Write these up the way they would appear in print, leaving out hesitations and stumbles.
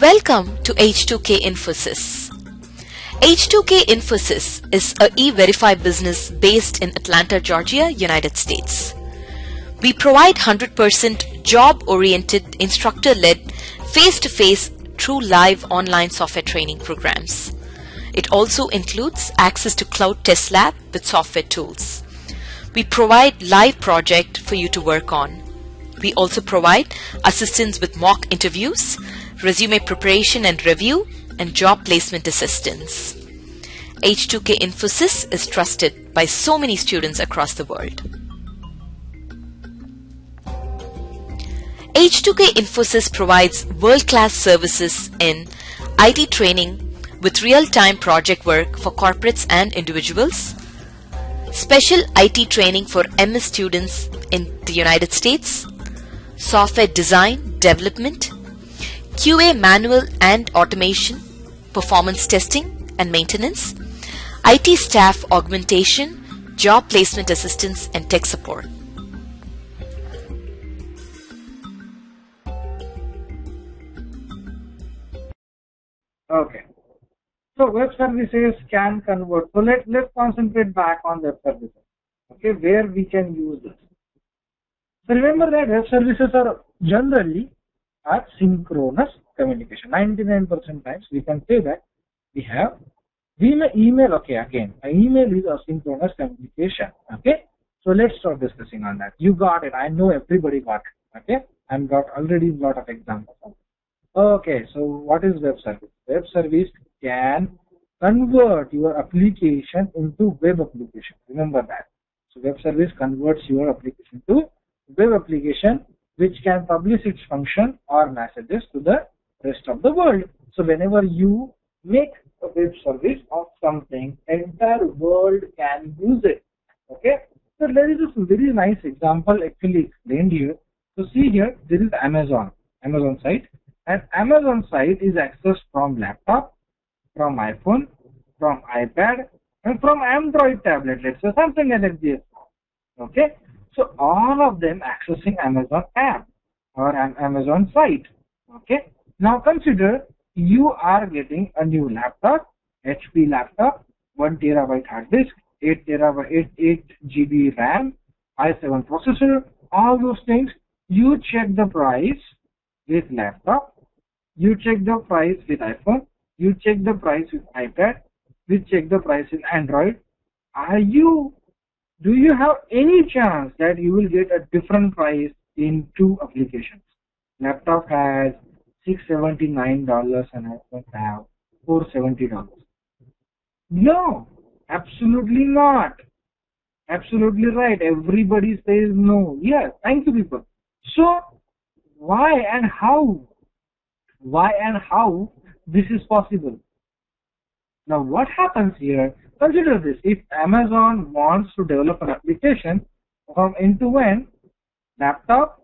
Welcome to H2K Infosys. H2K Infosys is a e-verify business based in Atlanta, Georgia, United States. We provide 100% job-oriented, instructor-led, face-to-face, true live online software training programs. It also includes access to cloud test lab with software tools. We provide live project for you to work on. We also provide assistance with mock interviews, resume preparation and review, and job placement assistance. H2K Infosys is trusted by so many students across the world. H2K Infosys provides world-class services in IT training with real-time project work for corporates and individuals, special IT training for MS students in the United States, software design, development, QA manual and automation, performance testing and maintenance, IT staff augmentation, job placement assistance, and tech support. Okay. So web services can convert. So let's concentrate back on web services. Okay, where we can use this. So remember that web services are generally synchronous communication. 99% times we can say that we have email. Okay, again, an email is asynchronous communication. Okay, so let's start discussing on that. You got it. I know everybody got it. Okay, I've got already a lot of examples. Okay, so what is web service? Web service can convert your application into web application. Remember that. So web service converts your application to web application, which can publish its function or messages to the rest of the world. So whenever you make a web service of something, entire world can use it. Okay. So there is a very nice example actually explained here. So see here, there is Amazon site, and Amazon site is accessed from laptop, from iPhone, from iPad, and from Android tablet, let's say something like this. Okay. So all of them accessing Amazon app or an Amazon site. Okay. Now consider you are getting a new laptop, HP laptop, 1 terabyte hard disk, 8 GB RAM, i7 processor, all those things. You check the price with laptop, you check the price with iPhone, you check the price with iPad, you check the price with Android. Do you have any chance that you will get a different price in two applications? Laptop has $679 and iPhone have $470. No, absolutely not. Absolutely right. Everybody says no. Yes, thank you people. So why and how this is possible? Now what happens here? Consider this. If Amazon wants to develop an application from end to end, laptop,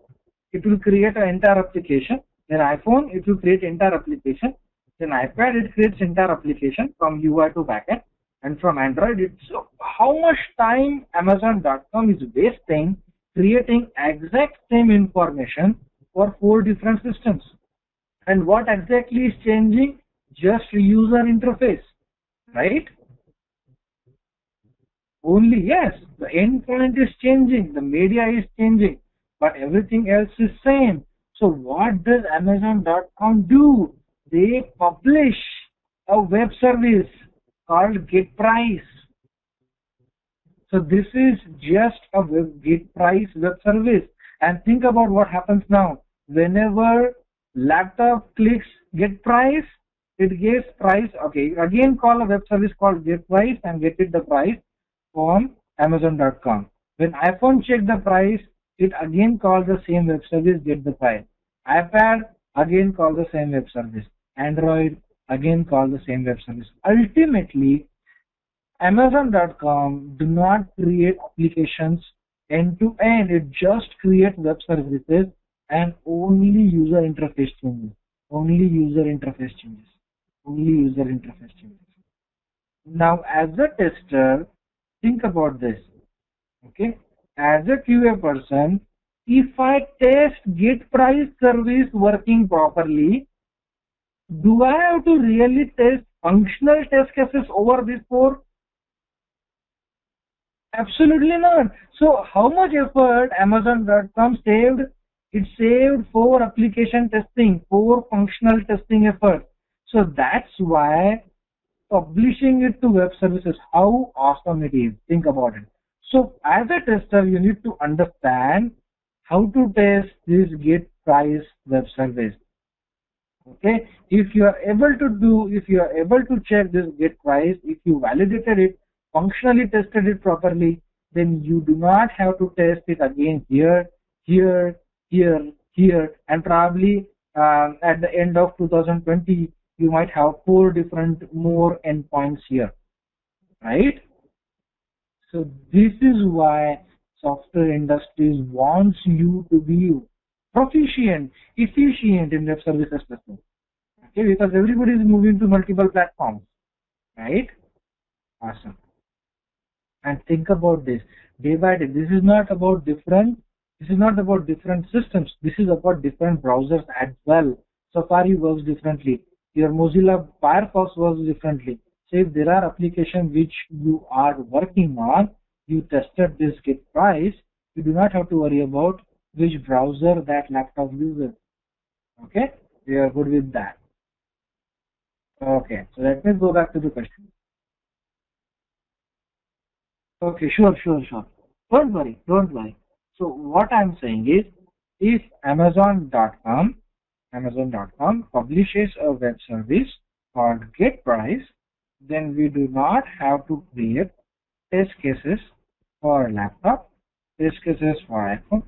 it will create an entire application. Then iPhone, it will create entire application. Then iPad, it creates entire application from UI to backend. And from Android, so how much time Amazon.com is wasting creating exact same information for 4 different systems? And what exactly is changing? Just user interface, right? Only, yes, the endpoint is changing, the media is changing, but everything else is same. So what does Amazon.com do? They publish a web service called Get Price. So this is just a Get Price web service. And think about what happens now. Whenever laptop clicks Get Price, it gets price. Okay, again call a web service called Get Price and get it the price from Amazon.com. When iPhone check the price, it again calls the same web service, get the price. iPad again call the same web service. Android again call the same web service. Ultimately, Amazon.com do not create applications end to end. It just creates web services and only user interface changes. Only user interface changes. Only user interface changes. Now, as a tester, think about this. Okay, as a QA person, if I test Get Price service working properly, Do I have to really test functional test cases over these 4? Absolutely not. So how much effort Amazon.com saved? It saved 4 application testing, 4 functional testing efforts. So that's why publishing it to web services, how awesome it is. Think about it. So as a tester, you need to understand how to test this get price web service. Okay, if you are able to check this get price, if you validated it, functionally tested it properly, then you do not have to test it again here, here, and probably at the end of 2020, you might have 4 different more endpoints here, right? So this is why software industries wants you to be proficient, efficient in web services testing. Okay, because everybody is moving to multiple platforms, right? Awesome. And think about this day by day. This is not about different systems. This is about different browsers as well. Safari works differently. Your Mozilla Firefox works differently. So if there are applications which you are working on, you tested this get price, you do not have to worry about which browser that laptop uses. Okay, we are good with that. Okay, so let me go back to the question. Okay, sure. Don't worry. So what I'm saying is, if Amazon.com publishes a web service called Get Price, then we do not have to create test cases for laptop, test cases for iPhone,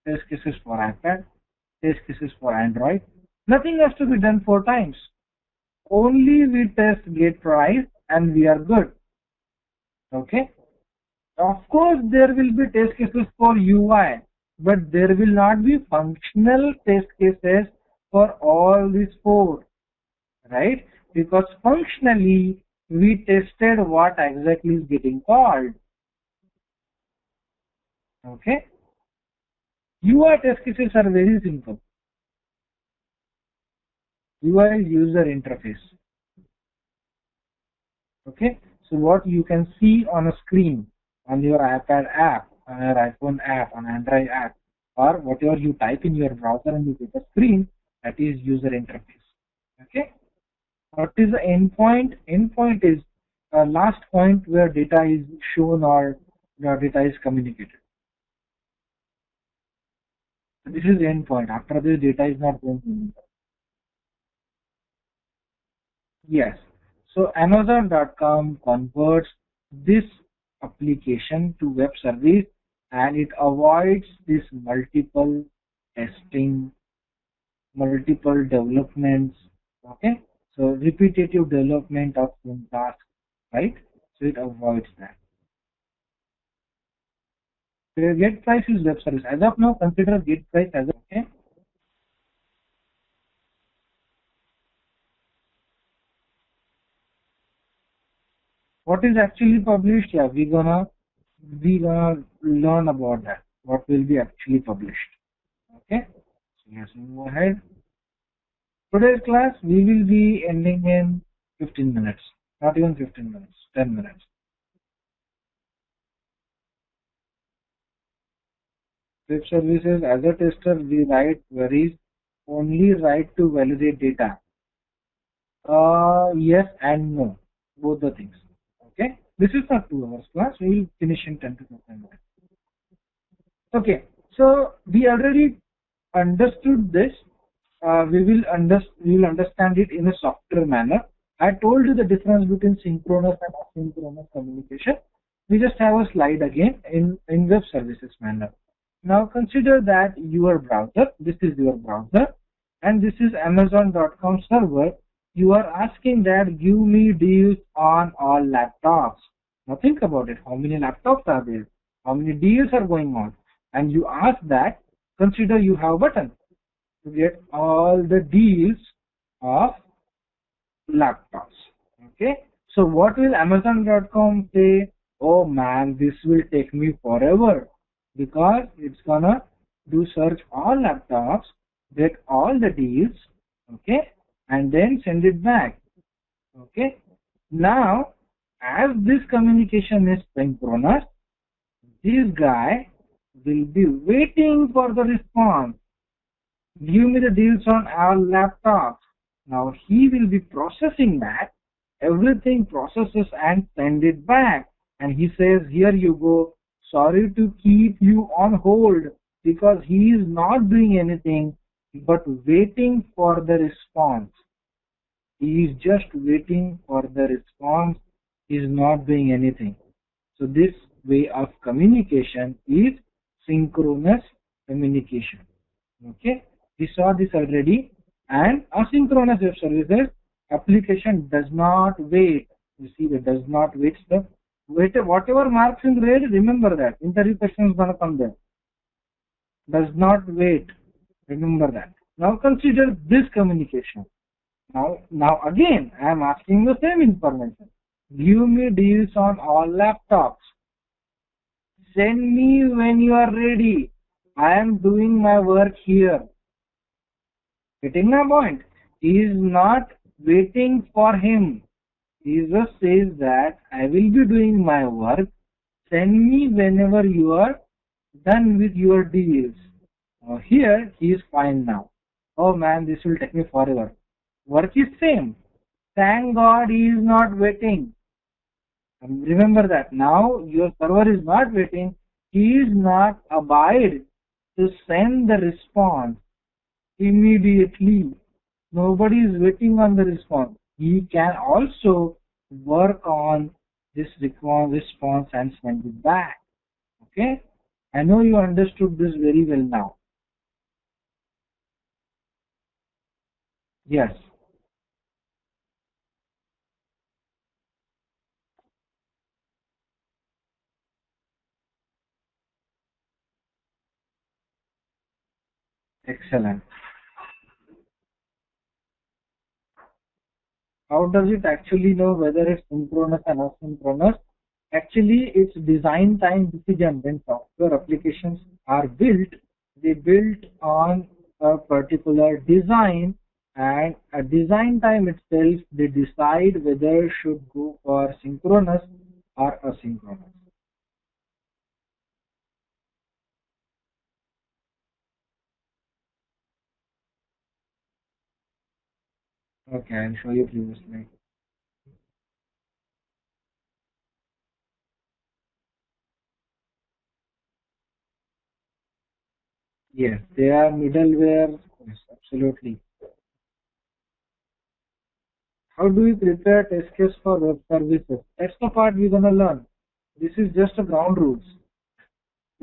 test cases for iPad, test cases for Android. Nothing has to be done 4 times. Only we test Get Price and we are good. Okay. Of course, there will be test cases for UI, but there will not be functional test cases for all these 4, right? Because functionally, we tested what exactly is getting called. Okay? UI test cases are very simple. UI is user interface. Okay? So what you can see on a screen, on your iPad app, on your iPhone app, on Android app, or whatever you type in your browser and you get a screen, that is user interface. Okay. What is the endpoint? Endpoint is a last point where data is shown or data is communicated. So this is the endpoint. After this, data is not going to be. Yes. So Amazon.com converts this application to web service and it avoids this multiple testing, multiple developments. Okay, so repetitive development of some task, right? So it avoids that. So get price is web service. As of now, consider get price as okay. What is actually published? Yeah, we gonna learn about that. What will be actually published? Okay. So let's move ahead. Today's class we will be ending in 15 minutes. Not even 15 minutes. 10 minutes. Web services as a tester we write queries only write to validate data. Yes and no. Both the things. Okay. This is not 2 hours class. We will finish in 10 to 15 minutes. Okay. So we already understood this. We will understand it in a softer manner. I told you the difference between synchronous and asynchronous communication. We just have a slide again in web services manner. Now consider that your browser, this is your browser, and this is Amazon.com server. You are asking that give me deals on all laptops. Now think about it. How many laptops are there? How many deals are going on? And you ask that, consider you have a button to get all the deals of laptops. Okay. So what will Amazon.com say? Oh man, this will take me forever, because it's gonna do search all laptops, get all the deals, okay, and then send it back. Okay. Now, as this communication is synchronous, this guy will be waiting for the response. Give me the deals on our laptops. Now he will be processing that. Everything processes and send it back. And he says, here you go. Sorry to keep you on hold because he is not doing anything but waiting for the response. He is just waiting for the response. He is not doing anything. So this way of communication is synchronous communication. Okay, we saw this already. And asynchronous web services application does not wait. You see, it does not wait. The whatever marks in red, remember that interview question is gonna come there. Does not wait. Remember that. Now consider this communication. Now again, I am asking the same information. Give me deals on all laptops. Send me when you are ready. I am doing my work here. Getting my point? He is not waiting for him. He just says that I will be doing my work. Send me whenever you are done with your deals. Here he is fine now. Oh man, this will take me forever. Work is same. Thank God he is not waiting. Remember that now your server is not waiting. He is not abide to send the response immediately. Nobody is waiting on the response. He can also work on this response and send it back. Okay? I know you understood this very well now. Yes. Excellent. How does it actually know whether it's synchronous and asynchronous? Actually, it's design time decision. When software applications are built, they built on a particular design, and at design time itself, they decide whether should go for synchronous or asynchronous. Okay, I'll show you previously. Yes, they are middleware. Yes, absolutely. How do we prepare test case for web services? That's the part we're gonna learn. This is just a ground rules.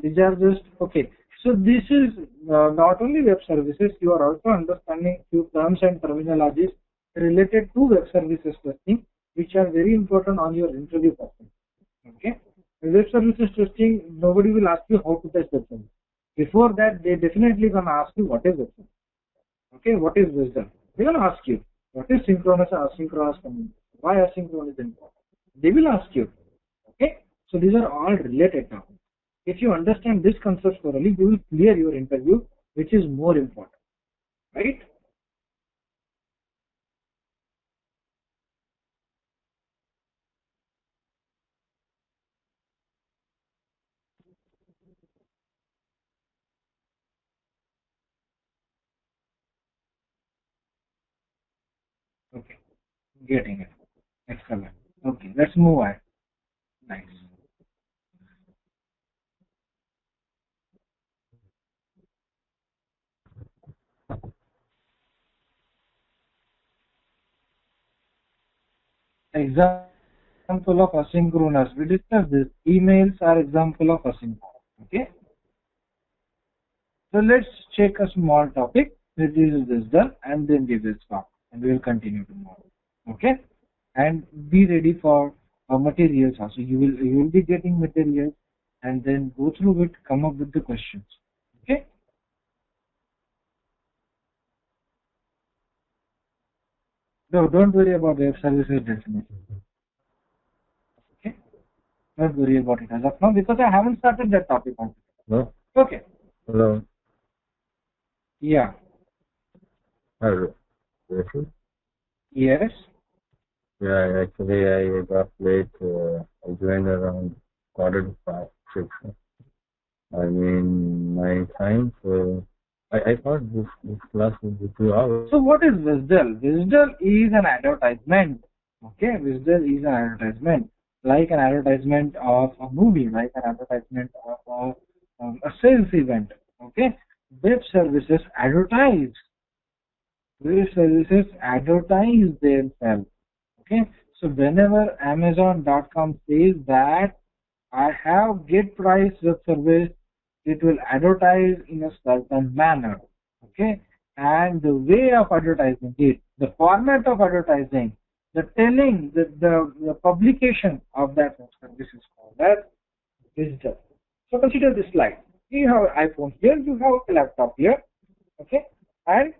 These are just okay. So this is not only web services. You are also understanding few terms and terminologies related to web services testing, which are very important on your interview process. Okay. In web services testing, nobody will ask you how to test web service. Before that, they definitely gonna ask you what is web service. Okay, what is wisdom? They will ask you what is synchronous or asynchronous communication. Why asynchronous is important? They will ask you. Okay, so these are all related topics. If you understand this concept thoroughly, you will clear your interview, which is more important, right? Okay, getting it. Excellent. Okay, let's move on. Nice. Example of asynchronous. We discussed this. Emails are example of asynchronous. Okay. So let's check a small topic. This is wisdom, and then we will stop, and we will continue tomorrow. Okay. And be ready for materials also. You will be getting materials, and then go through it. Come up with the questions. Okay. No, don't worry about web services definition. Okay. Don't worry about it as of now because I haven't started that topic. No? Okay. Hello. Yeah. Hello. Yes, sir. Yes. Yeah, actually, I got late. I joined around 4:45, 6. I mean, my time. So I thought this class would be 2 hours. So what is Visdal? Visdal is an advertisement. Okay, Visdal is an advertisement, like an advertisement of a movie, like an advertisement of a sales event. Okay, web services advertise. Web services advertise themselves. Okay, so whenever Amazon.com says that I have get price web service, it will advertise in a certain manner. Okay, and the way of advertising it, the format of advertising, the telling, the publication of that web service is called as digital. So consider this slide. You have an iPhone here, you have a laptop here, okay, and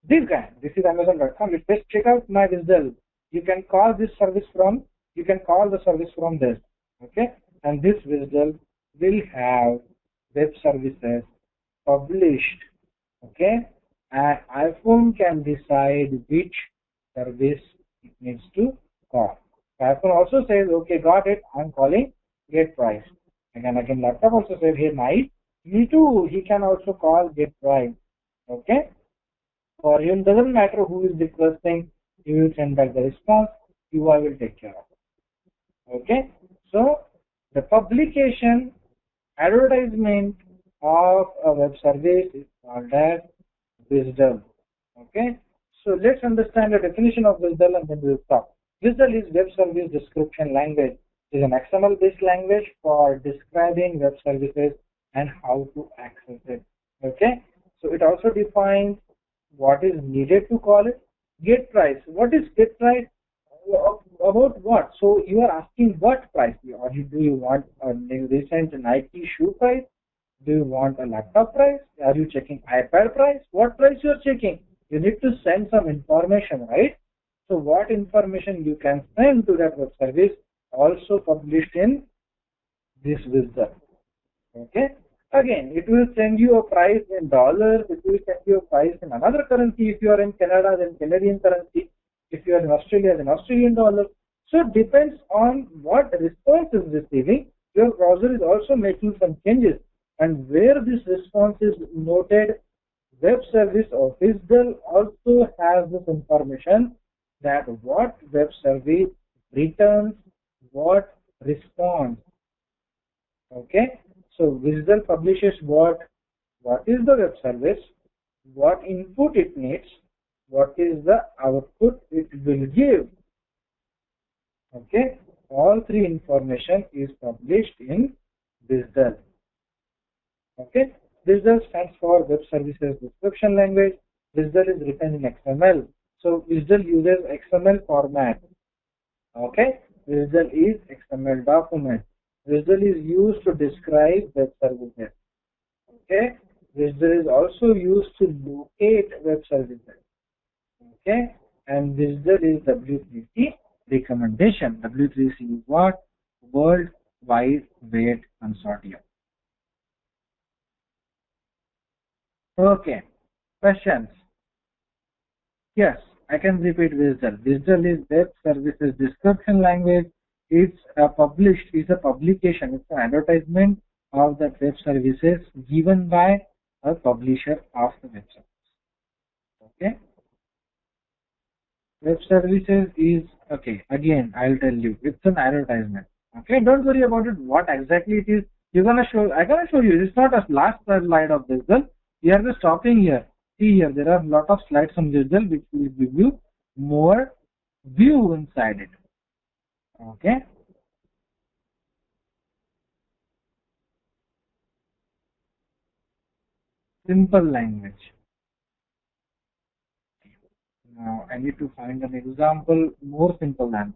this guy, this is Amazon.com. It says check out my digital. You can call this service from, you can call the service from this, okay, and this digital will have web services published, okay, and iPhone can decide which service it needs to call. iPhone also says, okay, got it, I'm calling get price. Again, laptop also says, hey, nice. Me too, he can also call get price, okay. For him, doesn't matter who is requesting, he will send back the response, UI will take care of it. Okay, so the publication, advertisement of a web service is called as WSDL. Okay, so let's understand the definition of WSDL and then we'll talk. WSDL is web service description language. It is an XML based language for describing web services and how to access it. Okay, so it also defines what is needed to call it. Get price. What is get price? About what? So you are asking what price? Or do you want a recent Nike shoe price? Do you want a laptop price? Are you checking iPad price? What price you are checking? You need to send some information, right? So what information you can send to that web service also published in this wizard. Okay. Again, it will send you a price in dollars. It will send you a price in another currency. If you are in Canada, then Canadian currency. If you are in Australia, then Australian dollar. So it depends on what response is receiving. Your browser is also making some changes. And where this response is noted, web service or WSDL also has this information that what web service returns, what response. Okay, so WSDL publishes what is the web service, what input it needs, what is the output it will give. Okay, all three information is published in WSDL. Okay, WSDL stands for Web Services Description Language. WSDL is written in XML. So WSDL uses XML format. Okay, WSDL is XML document. WSDL is used to describe web services. Okay, WSDL is also used to locate web services. Okay, and WSDL is W3C recommendation. W3C is what? World Wide Web Consortium. Okay, questions? Yes, I can repeat WSDL. WSDL is Web Services Description Language. It's a publication. It's an advertisement of the web services given by a publisher of the web service. Okay. Web services is, okay, again, I'll tell you, it's an advertisement. Okay, don't worry about it, what exactly it is. I'm gonna show you. It's not a last slide of WSDL. We are just stopping here. See here, there are a lot of slides on WSDL which will give you more view inside it. Okay. Simple language. Now I need to find an example more simple than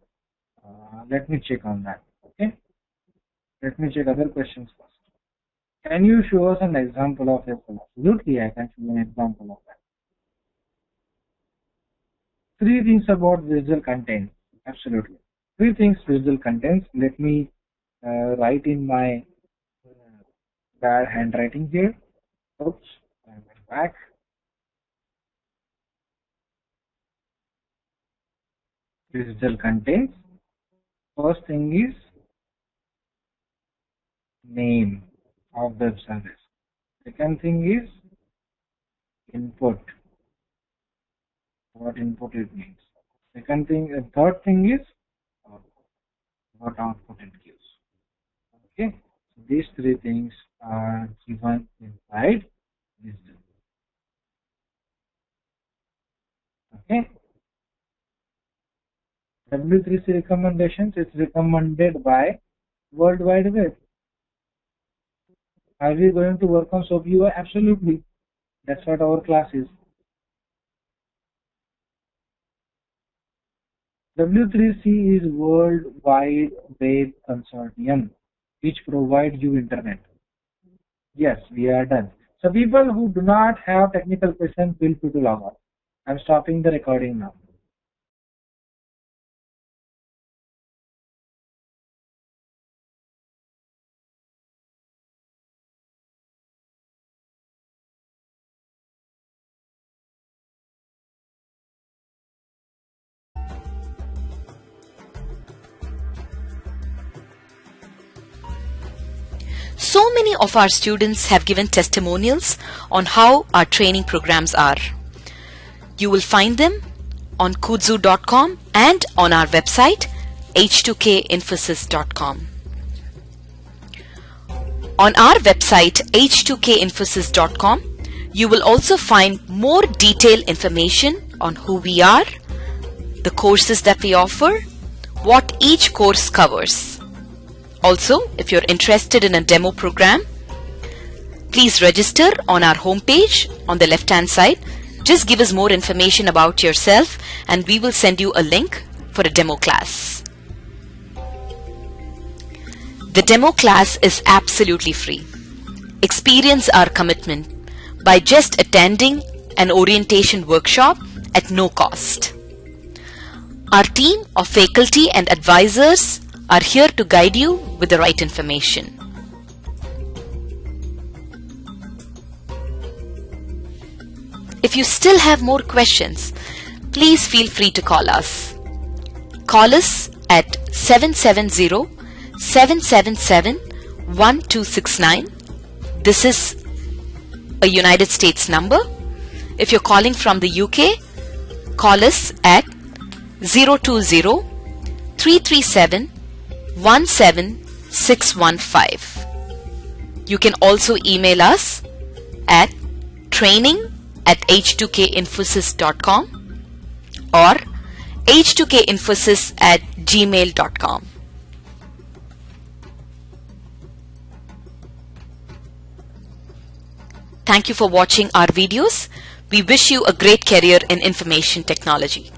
let me check on that. Okay. Let me check other questions first. Can you show us an example of it? Absolutely, I can show you an example of that. Three things about WSDL contains. Absolutely. Three things WSDL contains. Let me write in my bad handwriting here. Oops, I went back. This result contains, first thing is name of web service. Second thing is input, what input it means. Third thing is output, what output it gives. Okay, so these three things are given inside this demo. Okay, W3C recommendations is recommended by World Wide Web. Are we going to work on SOAP UI? Absolutely. That's what our class is. W3C is World Wide Web Consortium, which provides you internet. Yes, we are done. So people who do not have technical questions, feel free to log off. I'm stopping the recording now. So many of our students have given testimonials on how our training programs are. You will find them on kudzu.com and on our website h2kinfosys.com. On our website h2kinfosys.com, you will also find more detailed information on who we are, the courses that we offer, what each course covers. Also, if you're interested in a demo program, please register on our homepage on the left-hand side. Just give us more information about yourself and we will send you a link for a demo class. The demo class is absolutely free. Experience our commitment by just attending an orientation workshop at no cost. Our team of faculty and advisors are here to guide you with the right information. If you still have more questions, please feel free to call us. Call us at 770-777-1269. This is a United States number. If you're calling from the UK, call us at 020-337-17615. You can also email us at training@h2kinfosys.com or h2kinfosys@gmail.com. Thank you for watching our videos. We wish you a great career in information technology.